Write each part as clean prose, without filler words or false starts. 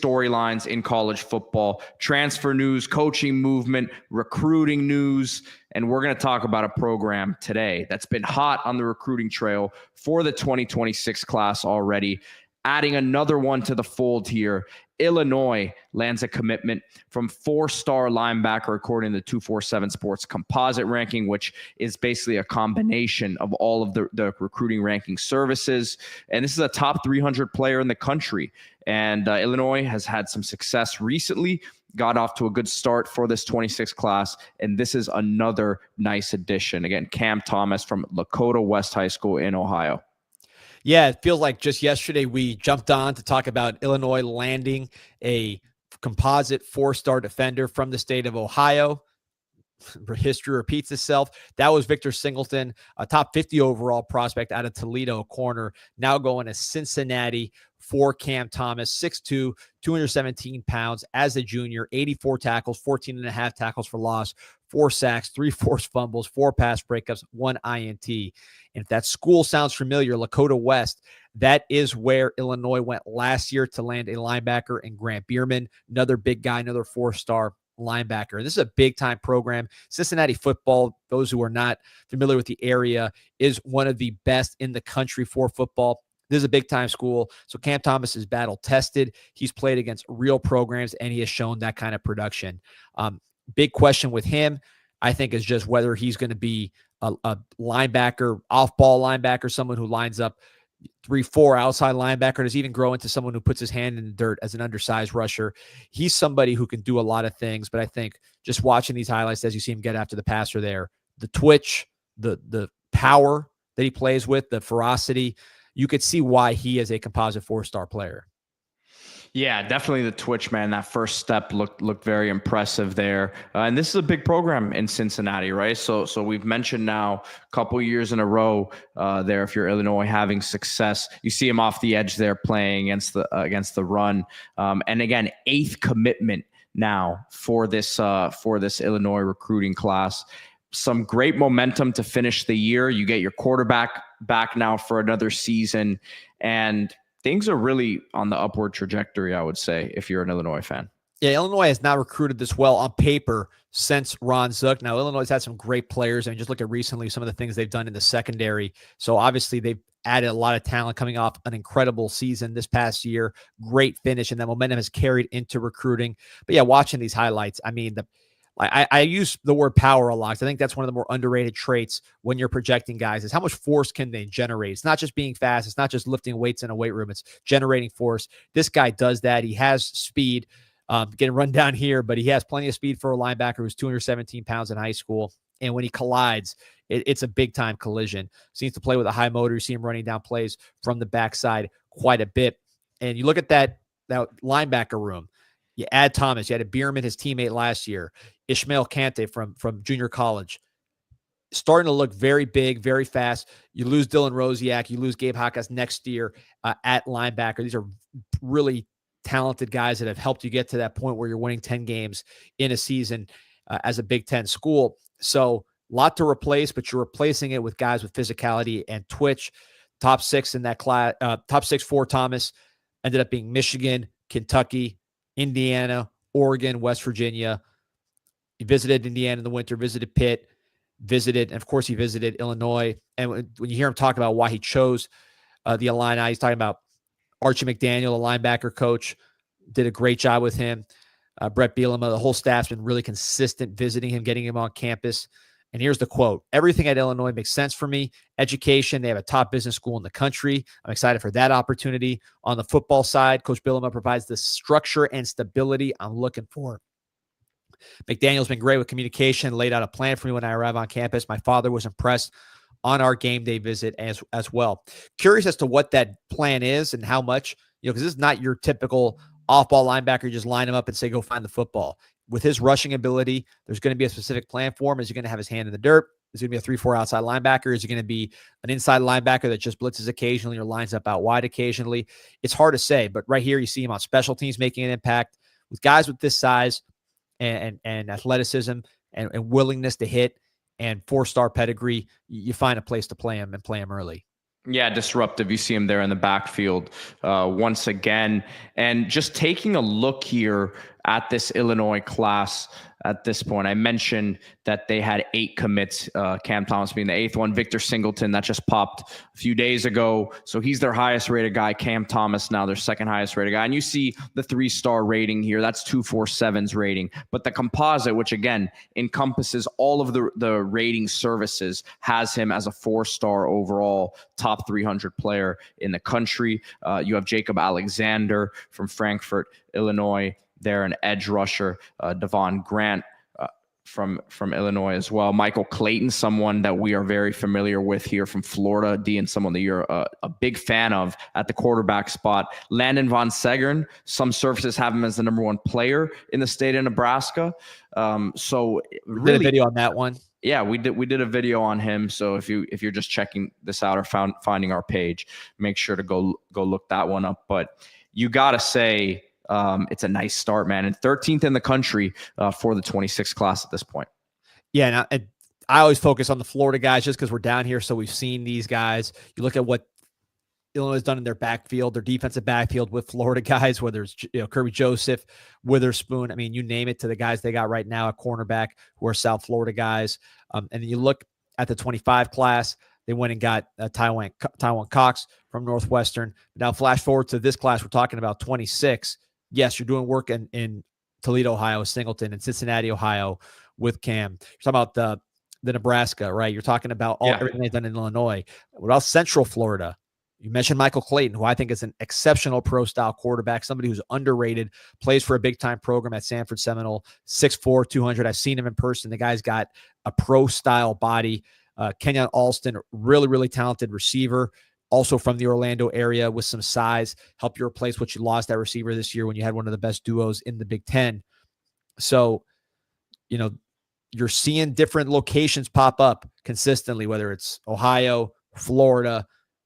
storylines in college football, transfer news, coaching movement, recruiting news. And we're going to talk about a program today that's been hot on the recruiting trail for the 2026 class already. Adding another one to the fold here, Illinois lands a commitment from 4-star linebacker according to the 247 Sports composite ranking, which is basically a combination of all of the recruiting ranking services. And this is a top 300 player in the country. And Illinois has had some success recently, got off to a good start for this 26 class. And this is another nice addition. Again, Cam Thomas from Lakota West High School in Ohio. Yeah, it feels like just yesterday we jumped on to talk about Illinois landing a composite 4-star defender from the state of Ohio. History repeats itself. That was Victor Singleton, a top 50 overall prospect out of Toledo, corner, now going to Cincinnati for Cam Thomas, 6'2", 217 pounds as a junior, 84 tackles, 14.5 tackles for loss, 4 sacks, 3 forced fumbles, 4 pass breakups, 1 INT. And if that school sounds familiar, Lakota West, that is where Illinois went last year to land a linebacker in Grant Bierman, another big guy, another 4-star linebacker. This is a big-time program. Cincinnati football, those who are not familiar with the area, is one of the best in the country for football. This is a big-time school, so Cam Thomas is battle-tested. He's played against real programs, and he has shown that kind of production. Big question with him, I think, is just whether he's going to be a linebacker, off-ball linebacker, someone who lines up 3-4 outside linebacker, does even grow into someone who puts his hand in the dirt as an undersized rusher. He's somebody who can do a lot of things, but I think just watching these highlights as you see him get after the passer there, the twitch, the power that he plays with, the ferocity, you could see why he is a composite 4-star player. Yeah, definitely the twitch, man. That first step looked very impressive there. And this is a big program in Cincinnati, right? So we've mentioned now a couple years in a row there, if you're Illinois having success, you see him off the edge there playing against the run. And again, 8th commitment now for this Illinois recruiting class. Some great momentum to finish the year. You get your quarterback back now for another season, and things are really on the upward trajectory, I would say, if you're an Illinois fan. Yeah, Illinois has not recruited this well on paper since Ron Zook. Now, Illinois has had some great players. I mean, just look at recently some of the things they've done in the secondary. So obviously they've added a lot of talent coming off an incredible season this past year. Great finish, and that momentum has carried into recruiting. But yeah, watching these highlights, I mean, I use the word power a lot. I think that's one of the more underrated traits when you're projecting guys is how much force can they generate. It's not just being fast. It's not just lifting weights in a weight room. It's generating force. This guy does that. He has speed. Getting run down here, but he has plenty of speed for a linebacker who's 217 pounds in high school. And when he collides, it's a big-time collision. Seems to play with a high motor. You see him running down plays from the backside quite a bit. And you look at that linebacker room. You add Thomas. You had a Bierman, his teammate last year. Ishmael Kante from junior college. Starting to look very big, very fast. You lose Dylan Rosiak. You lose Gabe Hakas next year at linebacker. These are really talented guys that have helped you get to that point where you're winning 10 games in a season as a Big Ten school. So a lot to replace, but you're replacing it with guys with physicality and twitch. Top 6 in that class, top 6 for Thomas ended up being Michigan, Kentucky, Indiana, Oregon, West Virginia. He visited Indiana in the winter, visited Pitt, and of course he visited Illinois. And when you hear him talk about why he chose the Illini, he's talking about Archie McDaniel, a linebacker coach, did a great job with him. Bret Bielema, the whole staff's been really consistent visiting him, getting him on campus. And here's the quote: "Everything at Illinois makes sense for me. Education, they have a top business school in the country. I'm excited for that opportunity. On the football side, Coach Bielema provides the structure and stability I'm looking for. McDaniel's been great with communication, laid out a plan for me when I arrived on campus. My father was impressed on our game day visit as well." Curious as to what that plan is and how much, because this is not your typical off-ball linebacker. You just line him up and say, go find the football. With his rushing ability, there's going to be a specific plan for him. Is he going to have his hand in the dirt? Is he going to be a 3-4 outside linebacker? Is he going to be an inside linebacker that just blitzes occasionally or lines up out wide occasionally? It's hard to say, but right here you see him on special teams making an impact with guys with this size and athleticism and willingness to hit and 4-star pedigree. You find a place to play him and play him early. Yeah, disruptive. You see him there in the backfield once again. And just taking a look here at this Illinois class at this point, I mentioned that they had 8 commits, Cam Thomas being the 8th one. Victor Singleton, that just popped a few days ago. So he's their highest rated guy. Cam Thomas now their second highest rated guy. And you see the 3-star rating here. That's 247's rating. But the composite, which again encompasses all of the rating services, has him as a 4-star overall top 300 player in the country. You have Jacob Alexander from Frankfort, Illinois. They're an edge rusher. Devon Grant from Illinois as well. Michael Clayton, someone that we are very familiar with here from Florida. Dean, someone that you're a big fan of at the quarterback spot. Landon Von Segern, some services have him as the #1 player in the state of Nebraska. So really, did a video on that one. Yeah, we did a video on him. So if you're just checking this out or finding our page, make sure to go look that one up. But you got to say, it's a nice start, man. And 13th in the country for the 26 class at this point. Yeah, and I always focus on the Florida guys just because we're down here, so we've seen these guys. You look at what Illinois has done in their backfield, their defensive backfield with Florida guys, whether it's Kirby Joseph, Witherspoon. I mean, you name it, to the guys they got right now at cornerback who are South Florida guys. And then you look at the 25 class. They went and got Taiwan Cox from Northwestern. Now, flash forward to this class, we're talking about 26. Yes, you're doing work in Toledo, Ohio, with Singleton, and Cincinnati, Ohio, with Cam. You're talking about the Nebraska, right? You're talking about everything they've done in Illinois. What about Central Florida? You mentioned Michael Clayton, who I think is an exceptional pro-style quarterback, somebody who's underrated, plays for a big-time program at Sanford Seminole, 6'4", 200. I've seen him in person. The guy's got a pro-style body. Kenyon Alston, really, really talented receiver, also from the Orlando area with some size, help you replace what you lost at receiver this year when you had one of the best duos in the Big Ten. So, you're seeing different locations pop up consistently, whether it's Ohio, Florida,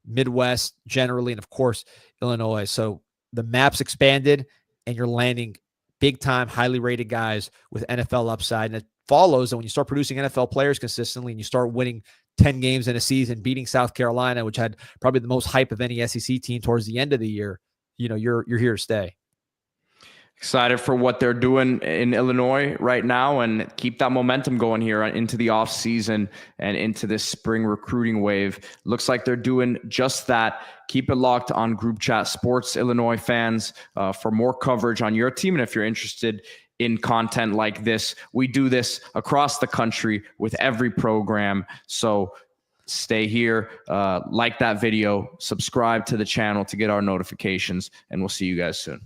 Midwest generally, and of course, Illinois. So the map's expanded and you're landing big time, highly rated guys with NFL upside. And it follows that when you start producing NFL players consistently and you start winning 10 games in a season, beating South Carolina, which had probably the most hype of any SEC team towards the end of the year, you're here to stay. Excited for what they're doing in Illinois right now and keep that momentum going here into the off season and into this spring recruiting wave. Looks like they're doing just that. Keep it locked on Group Chat Sports, Illinois fans, for more coverage on your team. And if you're interested in content like this, we do this across the country with every program. So stay here, like that video, subscribe to the channel to get our notifications, and we'll see you guys soon.